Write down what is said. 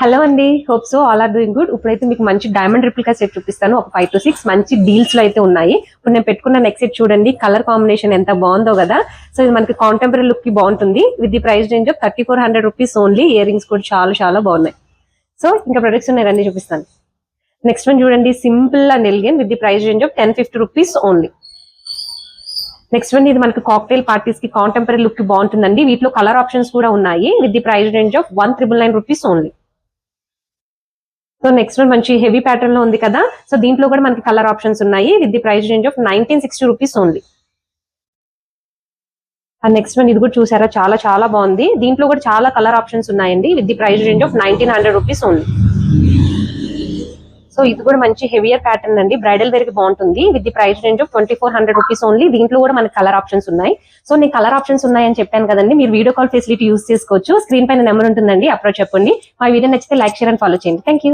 Hello అండి, hope so all are doing good. ఇప్పుడైతే మీకు మంచి డైమండ్ రిప్లికా సెట్ చూపిస్తాను. ఒక 5 to 6 మంచి డీల్స్ లో అయితే ఉన్నాయి. ఇప్పుడు నేను పెట్టుకున్న నెక్ సెట్ చూడండి, కలర్ కాంబినేషన్ ఎంత బాగుందో కదా. సో ఇది మనకి కాంటెంపరీ లుక్ కి బాగుంటుంది. With the price range of 3400 rupees only. Ear rings కూడా చాలా చాలా బాగున్నాయి. సో ఇంకా ప్రొడక్ట్స్ ఉన్నాయి, రండి చూపిస్తాను. నెక్స్ట్ వన్ చూడండి, simple and elegant with the price range of 1050 rupees only. Next one ఇది మనకి కాక్టైల్ పార్టీస్ కి కాంటెంపరీ లుక్ కి బాగుంటుందండి. వీటిలో కలర్ ఆప్షన్స్ కూడా ఉన్నాయి. With the price range of 1999 rupees only. So next one మంచి హెవీ ప్యాటర్న్ లో ఉంది కదా. సో దీంట్లో కూడా మనకి కలర్ ఆప్షన్స్ ఉన్నాయి. With the price range of 1960 rupees only. And next one ఇది కూడా చూసారా, చాలా చాలా బాగుంది. దీంట్లో కూడా చాలా కలర్ ఆప్షన్స్ ఉన్నాయండి. With the price range of 1900 rupees only. So ఇది కూడా మంచి హెవియర్ ప్యాటర్న్ అండి, బ్రైడల్ వేర్ కి బాగుంటుంది. With the price range of 2400 rupees only. దీంట్లో కూడా మనకి కలర్ ఆప్షన్స్ ఉన్నాయి. సో నేను కలర్ ఆప్షన్స్ ఉన్నాయని చెప్పాను కదండి, మీరు వీడియో కాల్ ఫెసిలిటీ యూస్ చేసుకోవచ్చు. స్క్రీన్ పైన నెంబర్ ఉంటుందండి, అప్రోచ్ చెప్పండి. మా వీడియో నచ్చితే లైక్, షేర్ అండ్ ఫాలో చేయండి. Thank you.